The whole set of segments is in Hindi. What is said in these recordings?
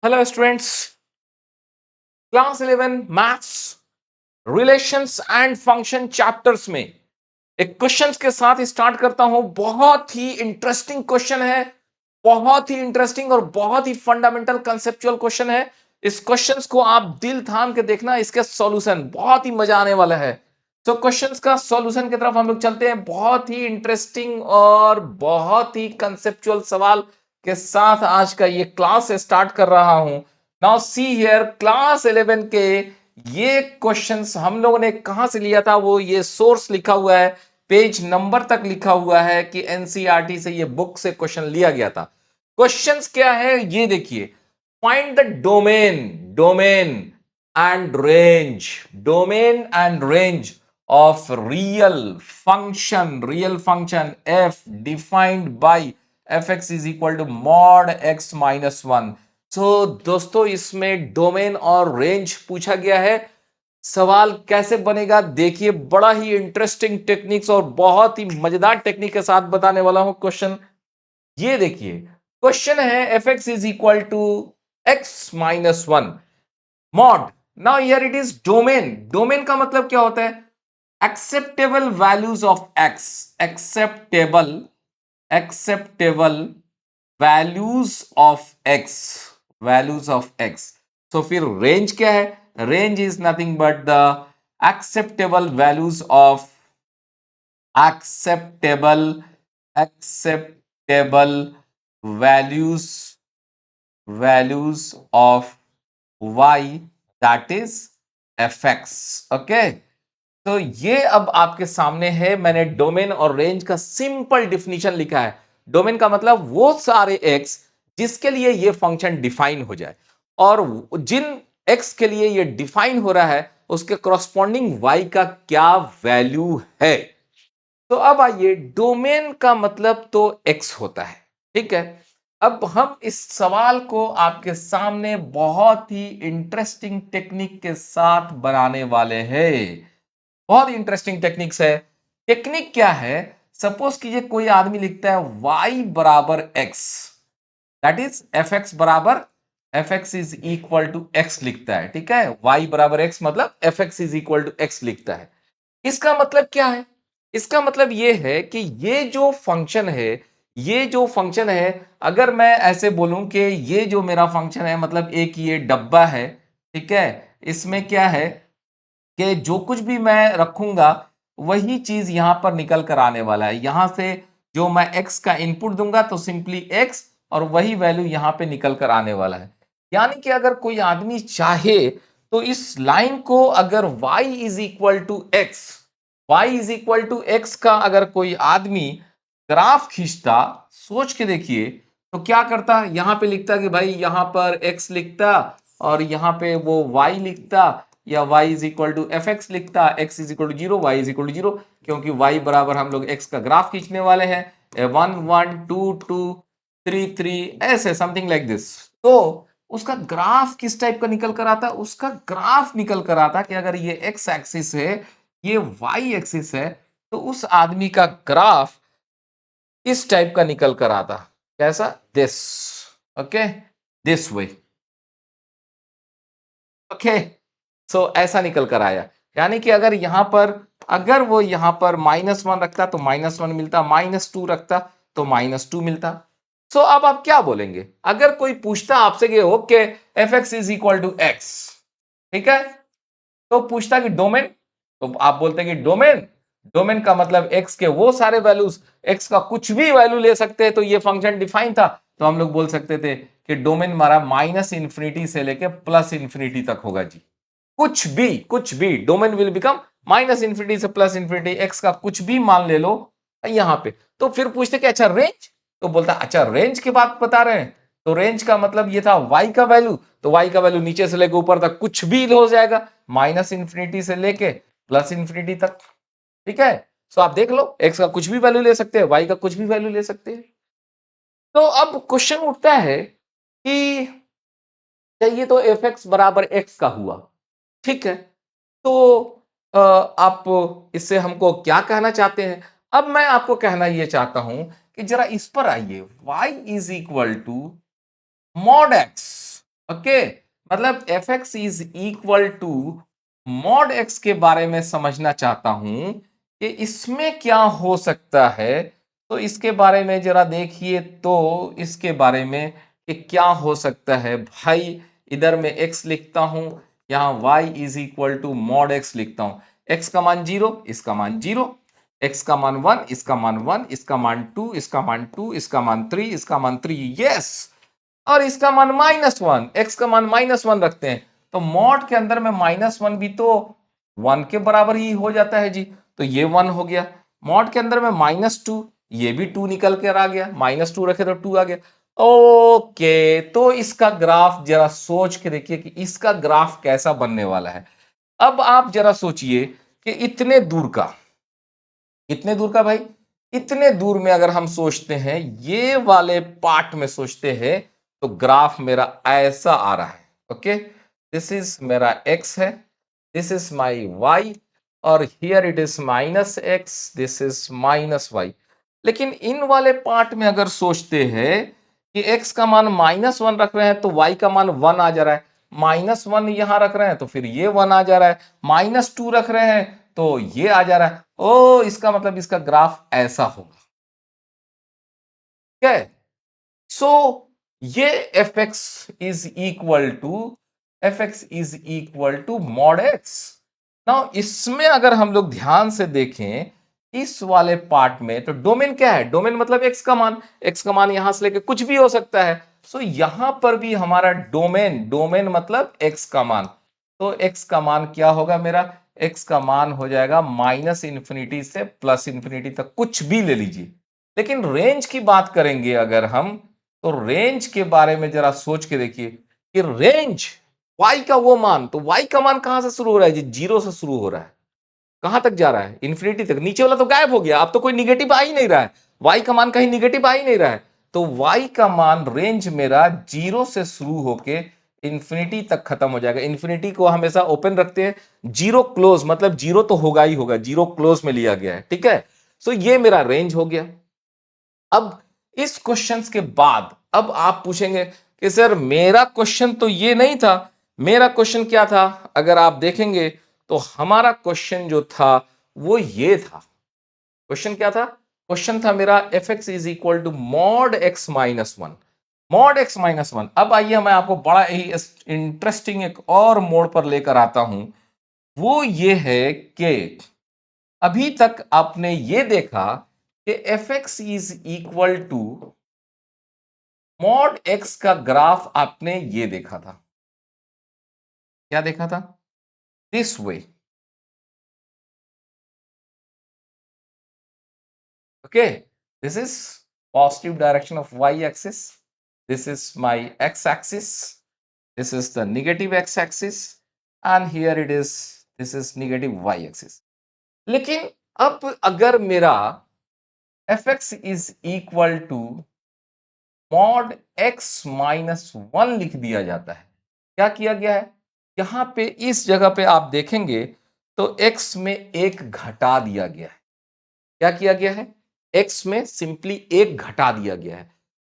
Hello students, class 11 maths relations and function chapters में एक क्वेश्चंस के साथ स्टार्ट करता हूं। बहुत ही इंटरेस्टिंग क्वेश्चन है, बहुत ही इंटरेस्टिंग और बहुत ही फंडामेंटल कंसेप्चुअल क्वेश्चन है। इस क्वेश्चंस को आप दिल थाम के देखना, इसके सॉल्यूशन बहुत ही मजा आने वाला है। तो क्वेश्चंस का सॉल्यूशन की तरफ हम लोग चलते हैं। बहुत ही इंटरेस्टिंग और बहुत ही कंसेप्चुअल सवाल के साथ आज का ये क्लास स्टार्ट कर रहा हूं। नाउ सी हियर, क्लास 11 के ये क्वेश्चंस हम लोगों ने कहां से लिया था, वो ये सोर्स लिखा हुआ है, पेज नंबर तक लिखा हुआ है कि एनसीईआरटी से ये बुक से क्वेश्चन लिया गया था। क्वेश्चंस क्या है ये देखिए। Find the domain domain domain and range of real function f defined by fx is equal to mod x minus 1। तो दोस्तों इसमें डोमेन और रेंज पूछा गया है। सवाल कैसे बनेगा देखिए, बड़ा ही इंटरेस्टिंग टेक्निक्स और बहुत ही मजेदार टेक्निक के साथ बताने वाला हूं क्वेश्चन। ये देखिए, क्वेश्चन है fx is equal to x minus 1 mod। Now here it is domain. Domain का मतलब क्या होता है? acceptable values of x, acceptable values of x। तो फिर रेंज क्या है? Range is nothing but the acceptable values of acceptable acceptable values of y, that is fx। Okay, तो ये अब आपके सामने है। मैंने डोमेन और रेंज का सिंपल डिफिनीशन लिखा है। डोमेन का मतलब वो सारे एक्स जिसके लिए ये फंक्शन डिफाइन हो जाए, और जिन एक्स के लिए ये डिफाइन हो रहा है उसके करस्पॉन्डिंग वाई का क्या वैल्यू है। तो अब आइए, डोमेन का मतलब तो एक्स होता है, ठीक है। अब हम इस सवाल को आपके सामने बहुत ही इंटरेस्टिंग टेक्निक के साथ बनाने वाले हैं। बहुत ही इंटरेस्टिंग टेक्निक्स है। टेक्निक क्या है? सपोज कीजिए कोई आदमी लिखता है y बराबर x, that is f x बराबर f x is equal to x लिखता है, ठीक है। y बराबर x मतलब f x is equal to x लिखता है। इसका मतलब क्या है? इसका मतलब यह है कि ये जो फंक्शन है, अगर मैं ऐसे बोलूं कि ये जो मेरा फंक्शन है, मतलब एक ये डब्बा है, ठीक है। इसमें क्या है कि जो कुछ भी मैं रखूंगा वही चीज यहां पर निकल कर आने वाला है। यहां से जो मैं x का इनपुट दूंगा तो सिंपली x, और वही वैल्यू यहां पे निकल कर आने वाला है। यानी कि अगर कोई आदमी चाहे तो इस लाइन को अगर y is equal to x, का अगर कोई आदमी ग्राफ खींचता, सोच के देखिए, तो क्या करता? यहां पे लिखता कि भाई यहां पर x लिखता और यहां पे वो y लिखता, या y is equal to f x लिखता, x is equal to zero, y is equal to zero, क्योंकि y बराबर हम लोग x का ग्राफ खींचने वाले हैं। 1 1 2 2 3 3 ऐसे समथिंग लाइक दिस। तो उसका ग्राफ किस टाइप का निकल कर आता? उसका ग्राफ निकल कर आता कि अगर ये x एक्सिस है, ये y एक्सिस है, तो उस आदमी का ग्राफ इस टाइप का निकल कर आता। कैसा? This. Okay, this way. Okay, so ऐसा निकल कर आया। यानी कि अगर वो यहां पर -1 रखता तो -1 मिलता, -2 रखता तो -2 मिलता। सो अब आप क्या बोलेंगे अगर कोई पूछता आपसे कि okay f x is equal to x, ठीक है, तो पूछता कि डोमेन, तो आप बोलते हैं कि डोमेन, डोमेन का मतलब एक्स के वो सारे वैल्यूज, एक्स का कुछ भी वैल्यू ले सकते हैं। तो ये फंक्शन डिफाइन था, तो हम लोग बोल सकते थे कि डोमेन हमारा -इंफिनिटी से लेके +इंफिनिटी तक होगा जी। कुछ भी डोमेन विल बिकम -इंफिनिटी से +इंफिनिटी, एक्स का कुछ भी मान ले लो यहां पे। तो फिर पूछते कि अच्छा रेंज, तो बोलता अच्छा रेंज की बात बता रहे हैं, तो रेंज का मतलब ये था y का वैल्यू, तो y का वैल्यू नीचे से लेके ऊपर तक कुछ भी हो जाएगा, -इंफिनिटी से लेके +इंफिनिटी तक, ठीक है। सो आप देख लो, x का कुछ भी वैल्यू ले सकते हैं, y का कुछ भी वैल्यू ले सकते हैं। तो अब क्वेश्चन उठता है कि ये तो एफ एक्स बराबर एक्स का हुआ, ठीक है। तो आप इससे हमको क्या कहना चाहते हैं? अब मैं आपको कहना यह चाहता हूं कि जरा इस पर आइए, y is equal to mod x, okay, मतलब f x is equal to mod x के बारे में समझना चाहता हूं कि इसमें क्या हो सकता है। तो इसके बारे में जरा देखिए, तो इसके बारे में कि क्या हो सकता है भाई। इधर मैं x लिखता हूं, यहां y is equal to mod x लिखता हूं। x का मान 0, इसका मान 0, x का मान 1, इसका मान 1, इसका मान 2, इसका मान 2, इसका मान 3, इसका मान 3, यस। और इसका मान -1, x का मान -1 रखते हैं, तो मॉड के अंदर में -1 भी तो 1 के बराबर ही हो जाता है जी। तो ये 1 हो गया। मॉड के अंदर में -2, ये भी 2 निकल कर आ गया, -2 रखे तो 2 आ गया। ओके, तो इसका ग्राफ जरा सोच के देखिए कि इसका ग्राफ कैसा बनने वाला है। अब आप जरा सोचिए कि इतने दूर का, कितने दूर का भाई, इतने दूर में अगर हम सोचते हैं, ये वाले पार्ट में सोचते हैं, तो ग्राफ मेरा ऐसा आ रहा है। ओके, दिस इज मेरा x है, दिस इज माई y, और here it is -x, this is -y। लेकिन इन वाले पार्ट में अगर सोचते हैं कि x का मान -1 रख रहे हैं तो y का मान 1 आ जा रहा है, -1 यहां रख रहे हैं तो फिर ये 1 आ जा रहा है, -2 रख रहे हैं तो ये आ जा रहा है। ओ, इसका मतलब इसका ग्राफ ऐसा होगा। ठीक है, सो ये f x is equal to, f x is equal to mod x. Now इसमें अगर हम लोग ध्यान से देखें इस वाले पार्ट में, तो डोमेन क्या है, डोमेन मतलब एक्स का मान, एक्स का मान यहां से लेके कुछ भी हो सकता है। सो यहां पर भी हमारा डोमेन, डोमेन मतलब एक्स का मान, तो एक्स का मान क्या होगा मेरा, एक्स का मान हो जाएगा -इंफिनिटी से +इंफिनिटी तक, कुछ भी ले लीजिए। लेकिन रेंज की बात करेंगे अगर हम, तो रेंज के बारे में जरा सोच के देखिए कि रेंज y का वो मान, तो y का मान कहां से शुरू हो रहा है जी, 0 से शुरू हो रहा है, कहां तक जा रहा है, इंफिनिटी तक। नीचे वाला तो गायब हो गया, अब तो कोई निगेटिव आ ही नहीं रहा है, y का मान कहीं निगेटिव आ ही नहीं रहा है। तो y का मान रेंज मेरा 0 से शुरू होके इंफिनिटी तक खत्म हो जाएगा। इंफिनिटी को हमेशा ओपन रखते हैं, 0 क्लोज मतलब 0 तो होगा ही होगा, 0 क्लोज में लिया गया है। ठीक है, सो ये मेरा रेंज हो गया। अब इस क्वेश्चंस के बाद अब आप पूछेंगे कि सर मेरा क्वेश्चन तो ये नहीं था, मेरा क्वेश्चन क्या था। अगर आप देखेंगे तो हमारा क्वेश्चन जो था वो ये था। क्वेश्चन क्या था, क्वेश्चन था मेरा f x is equal to mod x -1, mod x -1। अब आइए मैं आपको बड़ा ही इंटरेस्टिंग एक और मोड पर लेकर आता हूं। वो ये है कि अभी तक आपने ये देखा कि f x is equal to mod x का ग्राफ आपने ये देखा था, क्या देखा था, this way. Okay, this is positive direction of y axis, this is my x axis, this is the negative x axis, and here it is, this is negative y axis. लेकिन अब अगर मेरा f x is equal to mod x -1 लिख दिया जाता है, क्या किया गया है, यहां पे इस जगह पे आप देखेंगे तो x में एक घटा दिया गया है। क्या किया गया है, x में सिंपली एक घटा दिया गया है।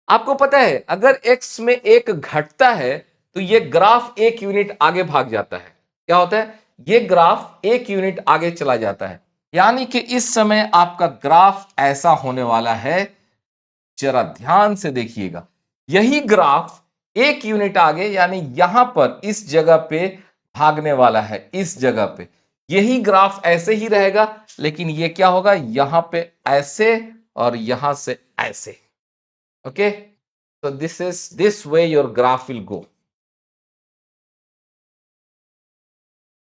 आपको पता है अगर x में एक घटता है तो ये ग्राफ एक यूनिट आगे भाग जाता है। क्या होता है, ये ग्राफ एक यूनिट आगे चला जाता है, यानी कि इस समय आपका ग्राफ ऐसा होने वाला है। जरा ध्यान से देखिएगा, यही ग्राफ एक यूनिट आगे यानी यहां पर इस जगह पे भागने वाला है, इस जगह पे यही ग्राफ ऐसे ही रहेगा, लेकिन ये क्या होगा, यहां पे ऐसे और यहां से ऐसे। ओके, तो this is, this way your graph will go.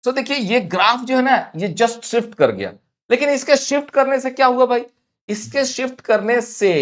तो देखिए ये ग्राफ जो है ना, ये जस्ट शिफ्ट कर गया, लेकिन इसके शिफ्ट करने से क्या हुआ भाई, इसके शिफ्ट करने से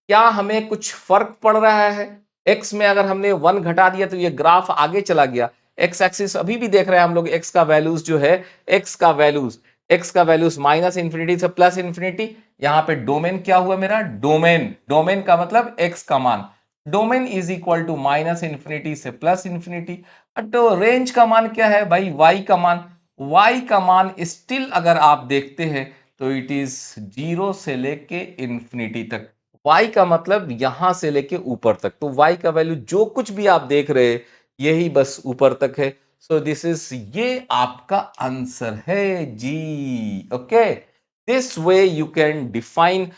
क्या हमें कुछ फर्क पड़ रहा है। एक्स में अगर हमने 1 घटा दिया तो ये ग्राफ आगे चला गया। एक्स एक्सिस अभी भी देख रहे हैं हम लोग, एक्स का वैल्यूज जो है, एक्स का वैल्यूज, एक्स का वैल्यूज -इंफिनिटी से +इंफिनिटी। यहां पे डोमेन क्या हुआ मेरा, डोमेन, डोमेन का मतलब एक्स का मान, domain is equal to -infinity से +इंफिनिटी। तो रेंज का मान क्या है भाई, y का मान, y का मान स्टिल अगर आप देखते हैं तो इट इज 0 से लेके इंफिनिटी तक। y का मतलब यहां से लेके ऊपर तक, तो y का वैल्यू जो कुछ भी आप देख रहे हैं यही बस ऊपर तक है। सो दिस इज, ये आपका आंसर है जी। Okay, this way you can define